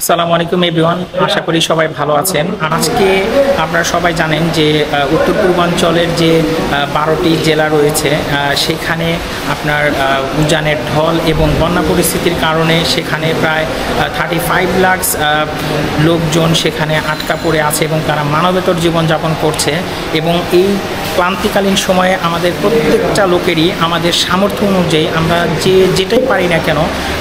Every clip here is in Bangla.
আসসালামু আলাইকুম এভরিওয়ান, আশা করি সবাই ভালো আছেন। আজকে আপনারা সবাই জানেন যে উত্তর পূর্বাঞ্চলের যে 12টি জেলা রয়েছে সেখানে আপনার উজানের ঢল এবং বন্যা পরিস্থিতির কারণে সেখানে প্রায় 35 লাখ লোকজন সেখানে আটকা পড়ে আছে এবং তারা মানবেতর জীবনযাপন করছে। এবং এই ক্লান্তিকালীন সময়ে আমাদের প্রত্যেকটা লোকেরই আমাদের সামর্থ্য অনুযায়ী আমরা যেটাই পারি না কেন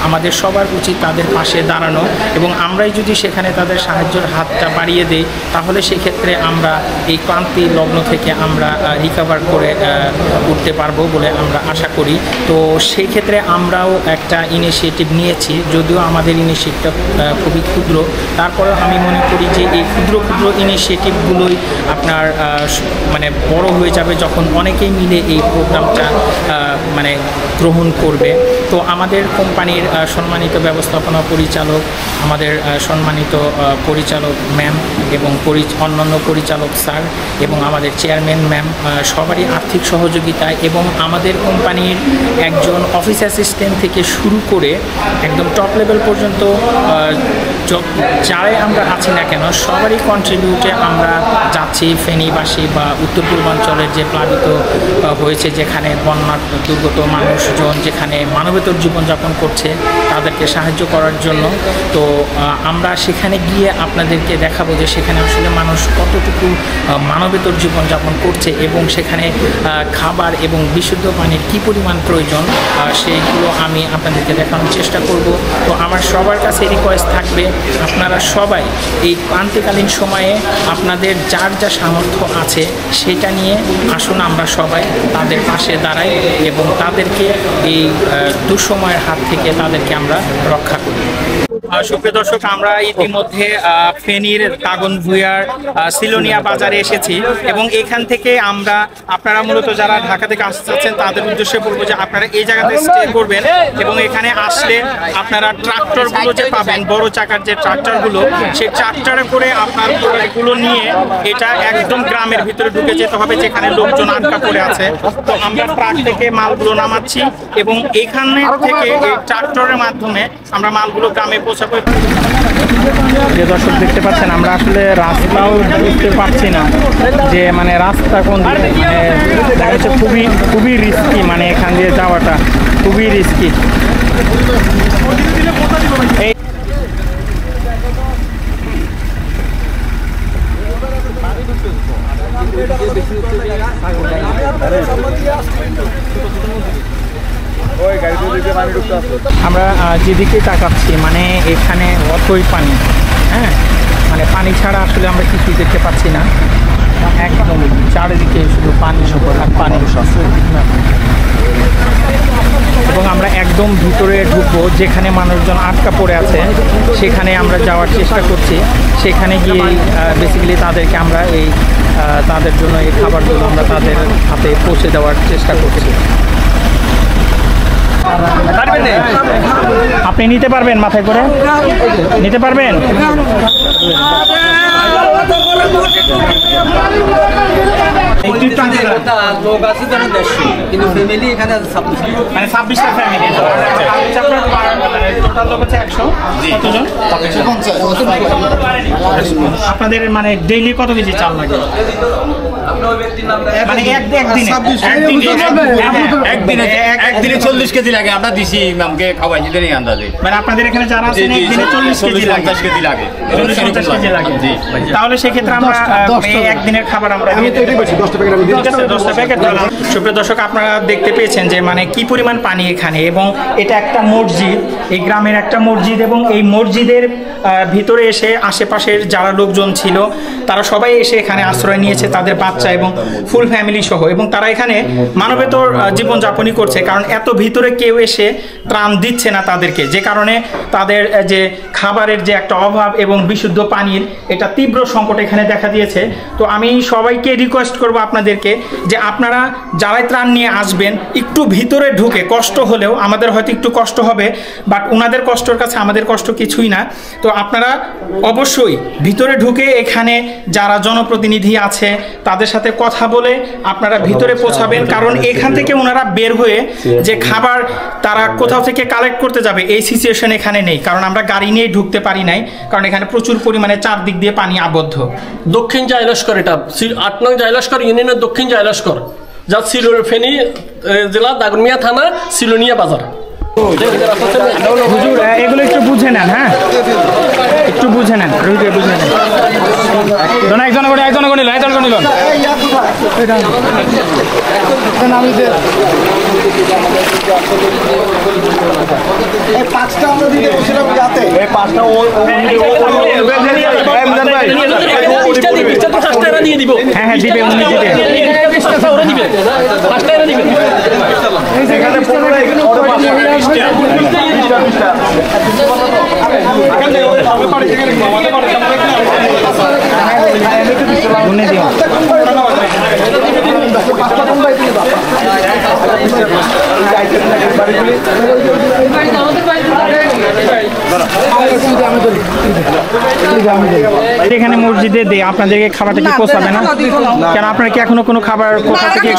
আমাদের সবার উচিত তাদের পাশে দাঁড়ানো, এবং আমরাই যদি সেখানে তাদের সাহায্যের হাতটা বাড়িয়ে দেই তাহলে সেক্ষেত্রে আমরা এই ক্লান্তি লগ্ন থেকে আমরা রিকভার করে উঠতে পারবো বলে আমরা আশা করি। তো সেই ক্ষেত্রে আমরাও একটা ইনিশিয়েটিভ নিয়েছি, যদিও আমাদের ইনিশিয়েটিভটা খুবই ক্ষুদ্র, তারপরেও আমি মনে করি যে এই ক্ষুদ্র ক্ষুদ্র ইনিশিয়েটিভগুলোই আপনার মানে বড় হয়ে যাবে যখন অনেকেই মিলে এই প্রোগ্রামটা মানে গ্রহণ করবে। তো আমাদের কোম্পানির সম্মানিত ব্যবস্থাপনা পরিচালক, আমাদের সম্মানিত পরিচালক ম্যাম এবং অন্যান্য পরিচালক স্যার এবং আমাদের চেয়ারম্যান ম্যাম সবারই আর্থিক সহযোগিতা এবং আমাদের কোম্পানির একজন অফিস অ্যাসিস্ট্যান্ট থেকে শুরু করে একদম টপ লেভেল পর্যন্ত যারাই আমরা আছি না কেন সবারই কন্ট্রিবিউটে আমরা যাচ্ছি ফেনীবাসী বা উত্তর পূর্বাঞ্চলের যে প্লাবিত হয়েছে, যেখানে বন্যা দুর্গত মানুষজন যেখানে মানবেতর জীবনযাপন করছে তাদেরকে সাহায্য করার জন্য। তো আমরা সেখানে গিয়ে আপনাদেরকে দেখাবো যে সেখানে আসলে মানুষ কতটুকু মানবেতর জীবনযাপন করছে এবং সেখানে খাবার এবং বিশুদ্ধ পানির কী পরিমাণ প্রয়োজন সেইগুলো আমি আপনাদেরকে দেখানোর চেষ্টা করব। তো আমার সবার কাছে রিকোয়েস্ট থাকবে, আপনারা সবাই এই ক্লান্তিকালীন সময়ে আপনাদের যার যা সামর্থ্য আছে সেটা নিয়ে আসুন আমরা সবাই তাদের পাশে দাঁড়াই এবং তাদেরকে এই দুঃসময়ের হাত থেকে তাদেরকে আমরা রক্ষা করি। সুপ্রিয় দর্শক, আমরা ইতিমধ্যে ফেনীর কাগনভূঞার সিলোনিয়া বাজারে এসেছি এবং এখান থেকে আপনারা মূলত যারা ঢাকা থেকে আসছেন তাদের উদ্দেশ্যে বলবো যে আপনারা এই জায়গাতে স্টে করবেন এবং এখানে আসলে আপনারা ট্রাক্টরগুলো যে পাবেন, বড় চাকার যে ট্রাক্টরগুলো, সেই ট্রাক্টরে করে আপনার প্রোডাক্টগুলো নিয়ে এটা একদম গ্রামের ভিতরে ঢুকে যেতে হবে যেখানে লোকজন আটকা পড়ে আছে। তো আমরা ট্রাক থেকে মালগুলো নামাচ্ছি এবং এখানে থেকে এই ট্রাক্টরের মাধ্যমে আমরা মালগুলো গ্রামে পৌঁছাবো। যে দর্শক দেখতে পাচ্ছেন আমরা আসলে রাস্তাও বুঝতে পারছি না যে মানে রাস্তা কোন দিকে, দেখা যাচ্ছে খুবই রিস্কি, মানে এখান দিয়ে যাওয়াটা খুবই রিস্কি। আমরা যেদিকে তাকাচ্ছি মানে এখানে অতই পানি, হ্যাঁ, মানে পানি ছাড়া আসলে আমরা কিছু দেখতে পাচ্ছি না, একদম চারিদিকে শুধু পানি আর পানি। এবং আমরা একদম ভিতরে ঢুকবো যেখানে মানুষজন আটকা পড়ে আছে সেখানে আমরা যাওয়ার চেষ্টা করছি। সেখানে গিয়ে বেসিক্যালি তাদেরকে আমরা তাদের জন্য এই খাবারগুলো আমরা তাদের হাতে পৌঁছে দেওয়ার চেষ্টা করছি। আপনি নিতে পারবেন, মাথায় করে নিতে পারবেন? লোক আছে কিন্তু ফ্যামিলি এখানে মানে 26টা ফ্যামিলি, টোটাল লোক হচ্ছে 100 কতজন? আপনাদের মানে ডেইলি কত কেজি চাল লাগে? মানে একদিনে 40 কেজি লাগে। আমরা দিছি ম্যামকে খাওয়াইছি দেরি আন্দাজে। মানে আপনাদের এখানে যারা আছেন একদিনে 40 কেজি লাগে, 50 কেজি লাগে, 50 কেজি লাগে। তাহলে সেক্ষেত্রে আমরা একদিনের খাবার আমরা দিয়ে দিতে পারি। 10টা প্যাকেট। সুপ্রিয় দর্শক, আপনারা দেখতে পেয়েছেন যে মানে কি পরিমাণ পানি এখানে, এবং এটা একটা মসজিদ, এই গ্রামের একটা মসজিদ, এবং এই মসজিদের ভিতরে এসে আশেপাশের যারা লোকজন ছিল তারা সবাই এসে এখানে আশ্রয় নিয়েছে, তাদের বাচ্চা এবং ফুল ফ্যামিলি সহ, এবং তারা এখানে মানবেতর জীবনযাপনই করছে কারণ এত ভিতরে কেউ এসে ত্রাণ দিচ্ছে না তাদেরকে, যে কারণে তাদের যে খাবারের যে একটা অভাব এবং বিশুদ্ধ পানির এটা তীব্র সংকট এখানে দেখা দিয়েছে। তো আমি সবাইকে রিকোয়েস্ট করব আপনাদেরকে যে আপনারা যারাই ত্রাণ নিয়ে আসবেন একটু ভিতরে ঢুকে, কষ্ট হলেও আমাদের হয়তো একটু কষ্ট হবে, বাট ওনাদের কষ্টের কাছে আমাদের কষ্ট কিছুই না। তো আপনারা অবশ্যই ভিতরে ঢুকে এখানে যারা জনপ্রতিনিধি আছে তাদের ওনাদের সাথে কথা বলে আপনারা ভিতরে পৌঁছাবেন, কারণ এখান থেকে ওনারা বের হয়ে যে খাবার তারা কোথাও থেকে কালেক্ট করতে যাবে এই সিচুয়েশন এখানে নেই, কারণ আমরা গাড়ি নিয়ে ঢুকতে পারি নাই, কারণ এখানে প্রচুর পরিমাণে চারদিক দিয়ে পানি আবদ্ধ। দক্ষিণ জাইলস্কর, এটা 8 নং জাইলস্কর ইউনিয়নের দক্ষিণ জাইলস্কর, যা ফেনী জেলা দাগনমিয়া থানা সিলোনিয়া বাজার। হুজুর এগুলো একটু বুঝে নেন, হ্যাঁ একটু বুঝে নেন, বুঝে নেন। একজন নিল পাঁচটা আমরা দিতে বলছিলাম যাতে দিয়ে দিব। হ্যাঁ দিবে, উনি দিবে। এখানে মসজিদে দিয়ে আপনাদেরকে খাবারটা কি পোষাবে না? কেন আপনারা কি এখনো কোনো খাবার কোথাও থেকে,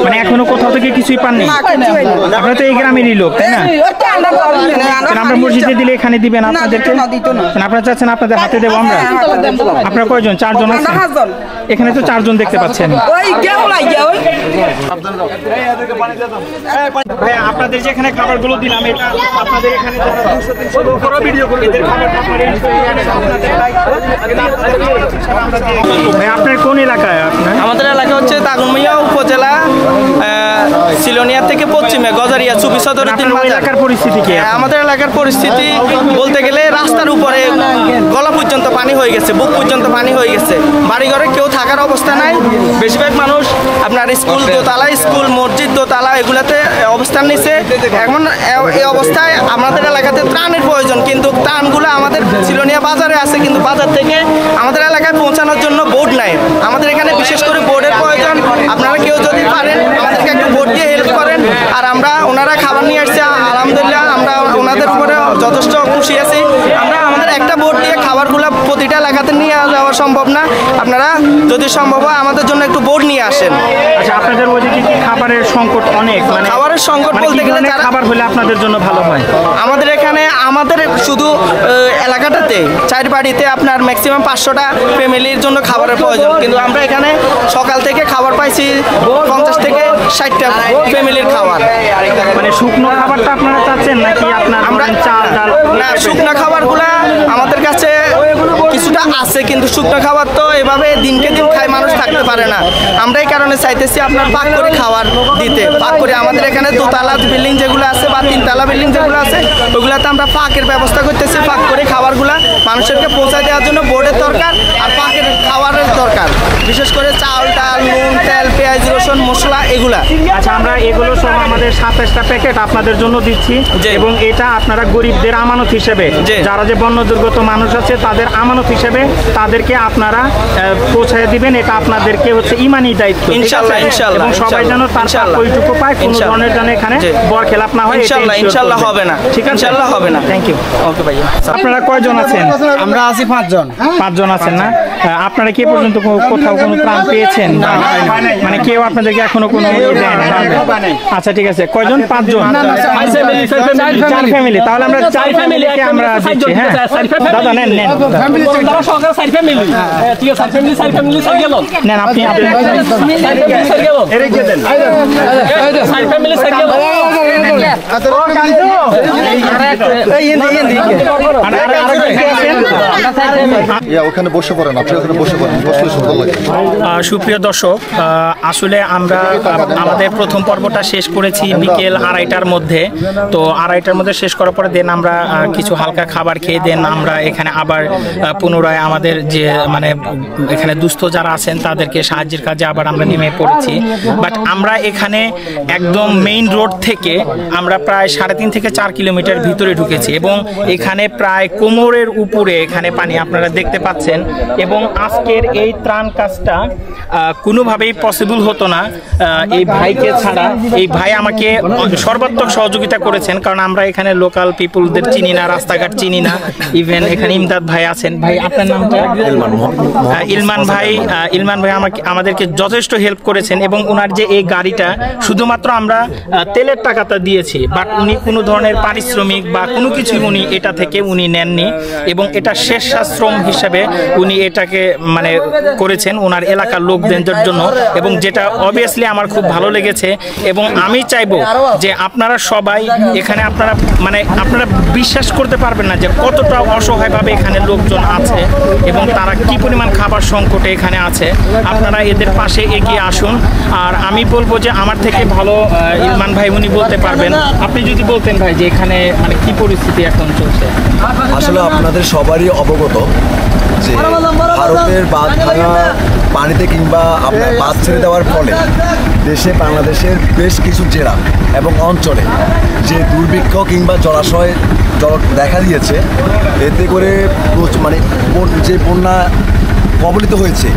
মানে এখনো কোথাও থেকে কিছুই পাননি? আপনারা তো এই গ্রামেরই লোক, তাই না? আমরা মসজিদে দিলে এখানে দিবেন আপনাদেরকে? আপনারা চাচ্ছেন আপনাদের হাতে দেবো আমরা? আপনারা কয়জন? 4 জন আছেন এখানে, তো 4 জন দেখতে পাচ্ছেন। ভাইয়া আপনাদের যে এখানে খাবারগুলো দিলাম, এটা আপনাদের এখানে যারা 200-300 লোক ভিডিও করে এদের খাবার আপনার কোন এলাকায়? আমাদের এলাকা হচ্ছে দাগনমিয়া উপজেলা, সিলোনিয়া থেকে পশ্চিমে গজারিয়া চুপি সদর। এলাকার পরিস্থিতি কি? আমাদের এলাকার পরিস্থিতি বলতে গেলে রাস্তার উপরে গলা পর্যন্ত পানি হয়ে গেছে, বুক পর্যন্ত পানি হয়ে গেছে। বাড়িঘরে কেউ থাকার অবস্থা নাই। বেশিরভাগ মানুষ আপনার স্কুল দোতলা, স্কুল মসজিদ দোতলা এগুলাতে অবস্থান নিচ্ছে। এখন এই অবস্থায় আমাদের এলাকাতে ত্রাণের প্রয়োজন, কিন্তু ত্রাণগুলো আমাদের সিলোনিয়া বাজারে আছে, কিন্তু বাজার থেকে আমাদের এলাকায় পৌঁছানোর জন্য বোর্ড নাই। আমাদের এখানে বিশেষ করে বোর্ডের প্রয়োজন। আপনারা কেউ যদি পারেন আমাদেরকে একটু বোর্ড দিয়ে হেল্প করেন। আর ওনারা খাবার নিয়ে আসছে, আলহামদুলিল্লাহ আমরা ওনাদের উপরে যথেষ্ট খুশি আছি। আমরা আমাদের একটা বোর্ড দিয়ে খাবারগুলো প্রতিটা এলাকাতে নিয়ে যাওয়া সম্ভব না। আপনারা যদি সম্ভব হয় আমাদের জন্য একটু বোর্ড নিয়ে আসেন। আচ্ছা, আপনাদের ওইদিকে কি খাবারের সংকট অনেক? মানে খাবারের সংকট বলতে গেলে খাবার হলে আপনাদের জন্য ভালো হয়? আমাদের এখানে আমাদের শুধু এলাকাটাতে 4 বাড়িতে আপনার ম্যাক্সিমাম 500টা ফ্যামিলির জন্য খাবারের প্রয়োজন, কিন্তু আমরা এখানে সকাল থেকে খাবার পাইছি 50 থেকে 60টা ফ্যামিলির খাবার। মানে শুকনো খাবারটা আপনারা চাচ্ছেন নাকি আপনার আমরা চাল ডাল? না, শুকনো খাবারগুলা আমাদের কাছে কিছুটা আছে, কিন্তু শুকনো খাবার তো এভাবে দিনকে দিন খায় মানুষ থাকতে পারে না। আমরা এই কারণে চাইতেছি আপনার পাক করে খাবার দিতে। পাক করে আমাদের এখানে দোতলা বিল্ডিং যেগুলো আছে বা 3তলা বিল্ডিং যেগুলো আছে ওগুলাতে আমরা পাকের ব্যবস্থা করতেছি। পাক করে খাবারগুলা মানুষেরকে পৌঁছে দেওয়ার জন্য বোর্ডের দরকার আর পাকের খাবারের দরকার, বিশেষ করে চাল ডাল নুন তেল পেঁয়াজ রসুন মশলা এগুলা। আচ্ছা, আমরা এগুলো সব আমাদের 27টা প্যাকেট আপনাদের জন্য দিচ্ছি, এবং এটা আপনারা গরিবদের আমানত হিসেবে, যারা যে বন্য দুর্গত মানুষ আছে তাদের আমানত হিসেবে তাদেরকে আপনারা পৌঁছায় দিবেন। এটা আপনাদেরকে হচ্ছে ইমানি দায়িত্ব, ইনশাআল্লাহ ইনশাআল্লাহ, এবং সবাই যেন তার ওইটুকু পায়, কোনো ধরনের যেন এখানে বরখেলাপ না হয়। ইনশাআল্লাহ ইনশাআল্লাহ হবে না, ঠিক আছে, ইনশাআল্লাহ হবে না। Thank you. ওকে ভাইয়া, আপনারা কয়জন আছেন? আমরা আছি 5 জন। 5 জন আছেন না? আপনারা কি পর্যন্ত কোথাও কোনো ত্রাণ পেয়েছেন? মানে কেউ আপনাদেরকে এখনো কোনো দেয় না? আচ্ছা ঠিক আছে, কয়জন? 5 জন, 4 ফ্যামিলি। তাহলে আমরা 4 ফ্যামিলিকে আমরা দিচ্ছি। হ্যাঁ দাদা নেন নেন নেন, আপনি ওখানে বসে পড়েন, আপনি ওখানে বসে পড়েন, বসলে সুন্দর লাগে। সুপ্রিয় দর্শক, আসলে আমরা আমাদের প্রথম পর্বটা শেষ করেছি বিকেল 2:30টার মধ্যে। তো 2:30টার মধ্যে শেষ করার পরে দেন আমরা কিছু হালকা খাবার খেয়ে দেন আমরা এখানে আবার পুনরায় আমাদের যে মানে এখানে দুস্থ যারা আছেন তাদেরকে সাহায্যের কাজে আবার আমরা নেমে পড়েছি। বাট আমরা এখানে একদম মেইন রোড থেকে আমরা প্রায় 3.5 থেকে 4 কিলোমিটার ভিতরে ঢুকেছি, এবং এখানে প্রায় কোমরের উপরে এখানে পানি আপনারা দেখতে পাচ্ছেন। এবং এবং আজকের এই ত্রাণ কাজটা কোনোভাবেই পসিবল হতো না এই ভাইকে ছাড়া। এই ভাই আমাকে সর্বাত্মক সহযোগিতা করেছেন, কারণ আমরা এখানে লোকাল পিপুলদের চিনি না, রাস্তাঘাট চিনি না। ইভেন এখানে ইমদাদ ভাই আছেন। ভাই আপনার নামটা? ইলমান ভাই। ইলমান ভাই আমাদেরকে যথেষ্ট হেল্প করেছেন, এবং ওনার যে এই গাড়িটা শুধুমাত্র আমরা তেলের টাকাটা দিয়েছি, বাট উনি কোনো ধরনের পারিশ্রমিক বা কোনো কিছু উনি এটা থেকে উনি নেননি, এবং এটা স্বেচ্ছাশ্রম হিসাবে উনি এটাকে মানে করেছেন ওনার এলাকার লোকদের জন্য, এবং যেটা অবভিয়াসলি আমার খুব ভালো লেগেছে। এবং আমি চাইবো যে আপনারা সবাই এখানে আপনারা বিশ্বাস করতে পারবেন না যে কতটা অসহায়ভাবে এখানে লোকজন আছে এবং তারা কি পরিমাণ খাবার সংকটে এখানে আছে। আপনারা এদের পাশে এগিয়ে আসুন। আর আমি বলবো যে আমার থেকে ভালো ইলমান ভাই উনি বলতে পারবেন। আপনি যদি বলতেন ভাই যে এখানে মানে কি পরিস্থিতি এখন চলছে। আসলে আপনাদের সবারই অবগত যে ভারতের বাঁধ ভাঙা পানিতে কিংবা আপনার বাঁধ ছেড়ে দেওয়ার ফলে দেশে বাংলাদেশের বেশ কিছু জেলা এবং অঞ্চলে যে দুর্ভিক্ষ কিংবা জলাশয় দেখা দিয়েছে, এতে করে মানে যে বন্যা কবলিত হয়েছে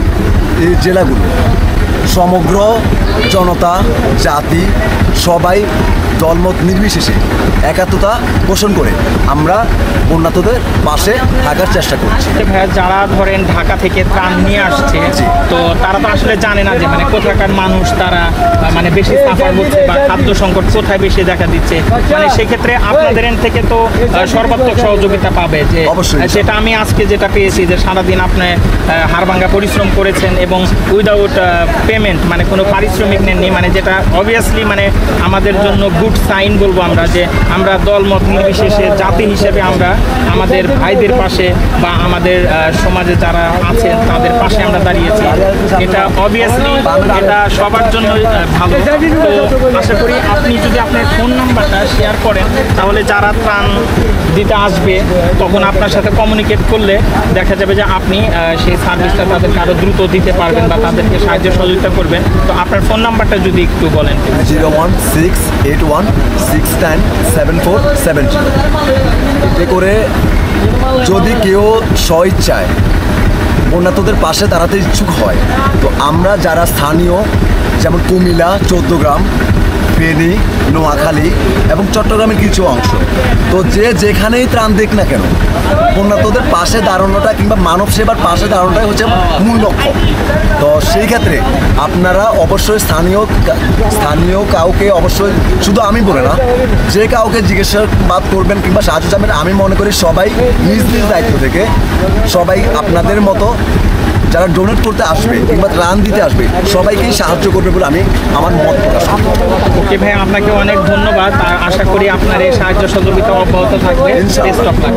এই জেলাগুলো সমগ্র জনতা জাতি সবাই দলমত নির্বিশেষে একাত্মতা পোষণ করে আমরা উন্নতদের পাশে থাকার চেষ্টা করছি। যারা ধরেন ঢাকা থেকে ত্রাণ নিয়ে আসছে, তো তারা তো আসলে জানে না যে মানে কোথাকার মানুষ তারা মানে বেশি সাফার হচ্ছে বা খাদ্য সংকট কোথায় বেশি দেখা দিচ্ছে। মানে সেক্ষেত্রে আপনাদের এন থেকে তো সর্বাত্মক সহযোগিতা পাবে, যে সেটা আমি আজকে যেটা পেয়েছি যে সারাদিন আপনি হাড়ভাঙ্গা পরিশ্রম করেছেন এবং উইদাউট পেমেন্ট মানে কোনো পারিশ্রমিক নেননি, মানে যেটা অবভিয়াসলি মানে আমাদের জন্য গুড সাইন বলবো আমরা, যে আমরা দলমত নির্বিশেষে জাতি হিসেবে আমরা আমাদের ভাইদের পাশে বা আমাদের সমাজে যারা আছেন তাদের পাশে আমরা দাঁড়িয়েছি। এটা অবভিয়াসলি এটা সবার জন্য ভালো। তো আশা করি আপনি যদি আপনার ফোন নাম্বারটা শেয়ার করেন তাহলে যারা ত্রাণ দিতে আসবে তখন আপনার সাথে কমিউনিকেট করলে দেখা যাবে যে আপনি সেই সার্ভিসটা তাদেরকে আরও দ্রুত দিতে পারবেন বা তাদেরকে সাহায্য সহযোগিতা করবেন। তো আপনার ফোন নাম্বারটা যদি একটু বলেন। 01681697470। এতে করে যদি কেউ স্বইচ্ছায় উন্নতদের পাশে দাঁড়াতে ইচ্ছুক হয়, তো আমরা যারা স্থানীয় যেমন কুমিল্লা, চৌদ্দগ্রাম, ফেনী, নোয়াখালী এবং চট্টগ্রামের কিছু অংশ, তো যে যেখানেই ত্রাণ দিক না কেন উন্নতদের পাশে দাঁড়ানোটা কিংবা মানব সেবার পাশে দাঁড়ানোটাই হচ্ছে মূল লক্ষ্য। তো সেই ক্ষেত্রে আপনারা অবশ্যই স্থানীয় কাউকে, অবশ্যই শুধু আমি বলে না, যে কাউকে জিজ্ঞাসাবাদ করবেন কিংবা সাহায্য চাবেন, আমি মনে করি সবাই নিজ নিজ দায়িত্ব থেকে সবাই আপনাদের মতো যারা ডোনেট করতে আসবে কিংবা ত্রাণ দিতে আসবে সবাইকেই সাহায্য করবে বলে আমি আমার মত প্রকাশ করি। ওকে ভাই, আপনাকে অনেক ধন্যবাদ। আশা করি আপনার এই সাহায্য সহযোগিতা অব্যাহত থাকবে। Best of luck.